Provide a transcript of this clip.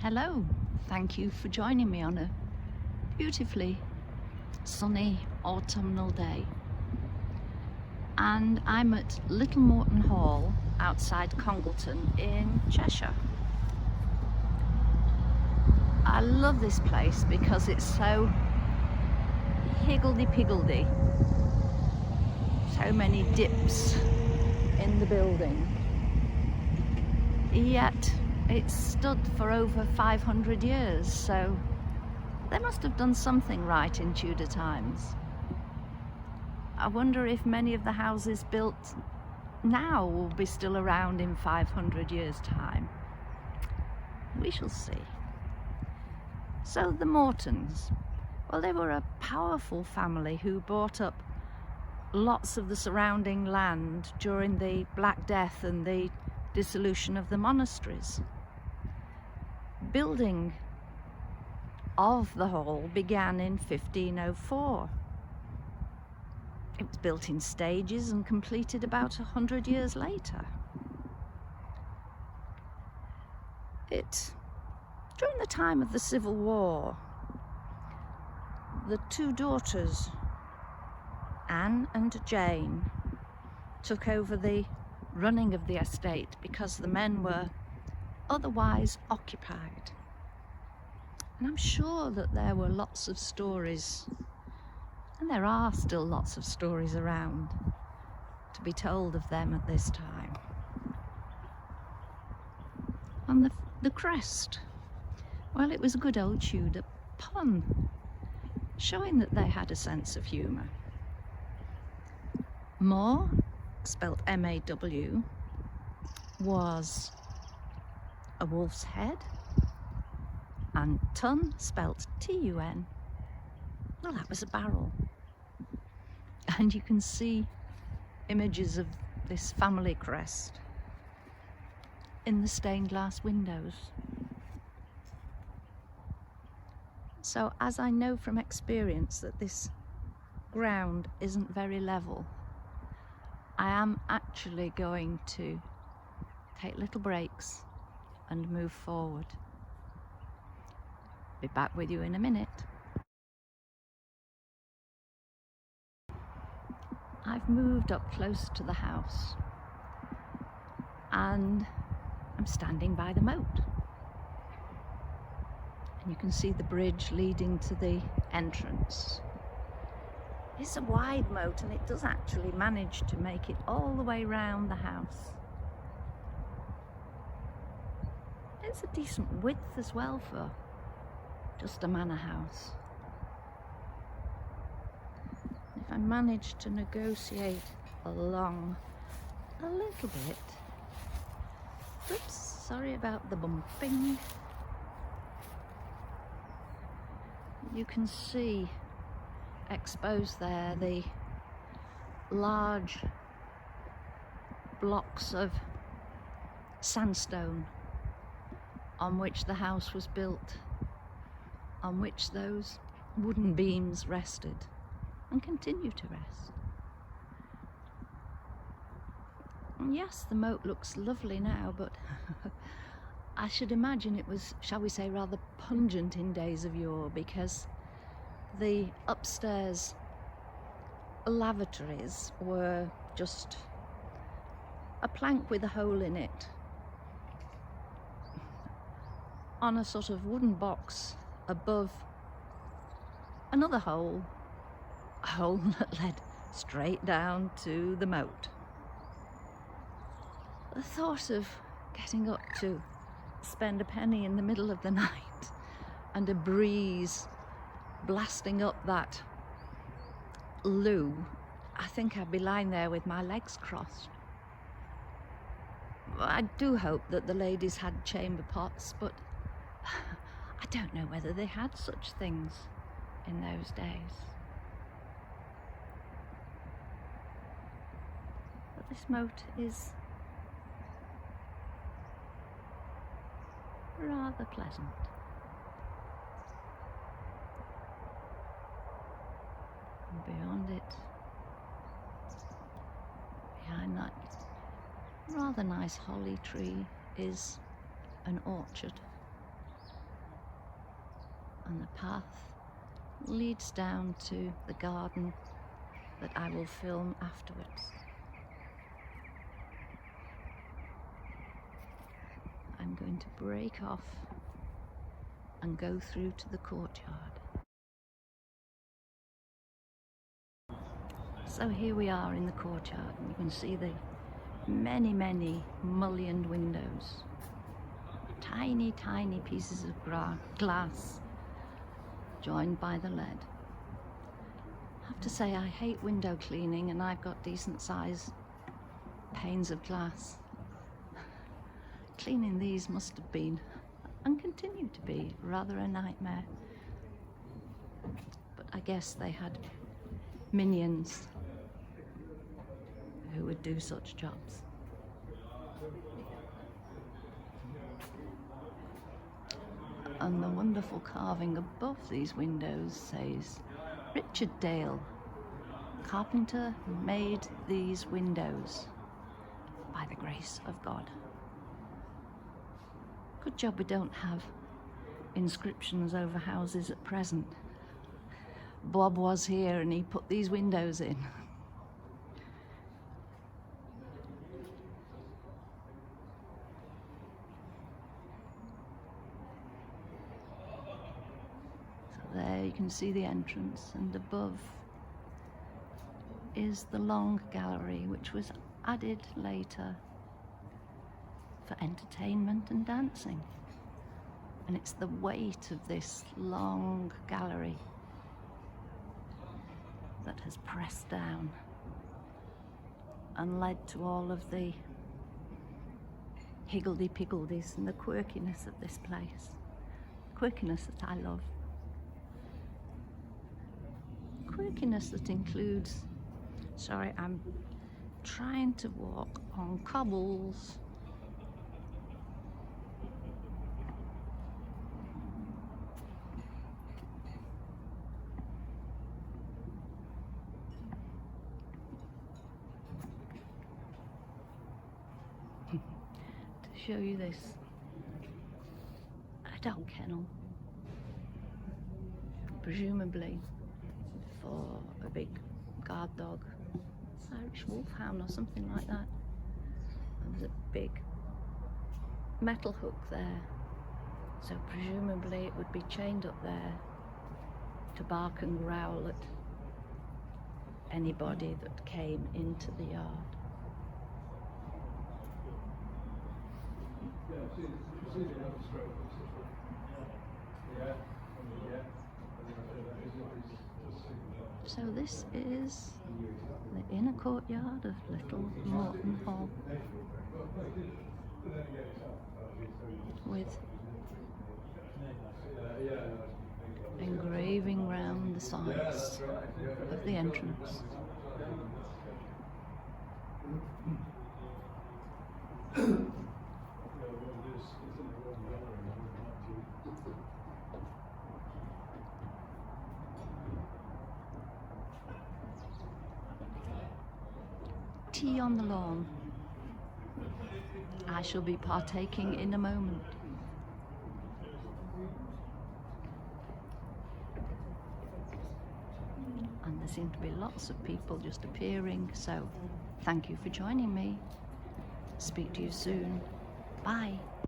Hello, thank you for joining me on a beautifully sunny autumnal day. And I'm at Little Moreton Hall outside Congleton in Cheshire. I love this place because it's so higgledy-piggledy. So many dips in the building. Yet it's stood for over 500 years, so they must have done something right in Tudor times. I wonder if many of the houses built now will be still around in 500 years' time. We shall see. So the Mortons, well, they were a powerful family who bought up lots of the surrounding land during the Black Death and the dissolution of the monasteries. Building of the hall began in 1504. It was built in stages and completed about 100 years later. During the time of the Civil War, the two daughters, Anne and Jane, took over the running of the estate because the men were otherwise occupied. And I'm sure that there were lots of stories, and there are still lots of stories around to be told of them at this time. And the crest, well, it was a good old Tudor pun, showing that they had a sense of humour. More, spelt M-A-W, was a wolf's head, and ton, spelt T-U-N, well, that was a barrel. And you can see images of this family crest in the stained glass windows. So, as I know from experience that this ground isn't very level, I am actually going to take little breaks and move forward. Be back with you in a minute. I've moved up close to the house and I'm standing by the moat. And you can see the bridge leading to the entrance. It's a wide moat and it does actually manage to make it all the way round the house. It's a decent width as well for just a manor house. If I manage to negotiate along a little bit. Oops, sorry about the bumping. You can see exposed there the large blocks of sandstone on which the house was built, on which those wooden beams rested and continue to rest. And yes, the moat looks lovely now, but I should imagine it was, shall we say, rather pungent in days of yore, because the upstairs lavatories were just a plank with a hole in it on a sort of wooden box above another hole, a hole that led straight down to the moat. The thought of getting up to spend a penny in the middle of the night and a breeze blasting up that loo, I think I'd be lying there with my legs crossed. I do hope that the ladies had chamber pots, but I don't know whether they had such things in those days. But this moat is rather pleasant. And beyond it, behind that rather nice holly tree, is an orchard. and the path leads down to the garden that I will film afterwards. I'm going to break off and go through to the courtyard. So here we are in the courtyard, and you can see the many, many mullioned windows. Tiny, tiny pieces of glass joined by the lead. I have to say, I hate window cleaning, and I've got decent sized panes of glass. Cleaning these must have been, and continue to be, rather a nightmare. But I guess they had minions who would do such jobs. And the wonderful carving above these windows says, Richard Dale, carpenter, made these windows by the grace of God. Good job we don't have inscriptions over houses at present. Bob was here and he put these windows in. There you can see the entrance, and above is the long gallery, which was added later for entertainment and dancing. And it's the weight of this long gallery that has pressed down and led to all of the higgledy-piggledies and the quirkiness of this place. Quirkiness that I love. Quirkiness that includes, sorry, I'm trying to walk on cobbles. To show you this, a dog kennel, presumably for a big guard dog, Irish wolfhound or something like that. And there's a big metal hook there, so presumably it would be chained up there to bark and growl at anybody that came into the yard. So this is the inner courtyard of Little Moreton Hall, with engraving round the sides of the entrance. Tea on the lawn. I shall be partaking in a moment. And there seem to be lots of people just appearing, so thank you for joining me. Speak to you soon. Bye.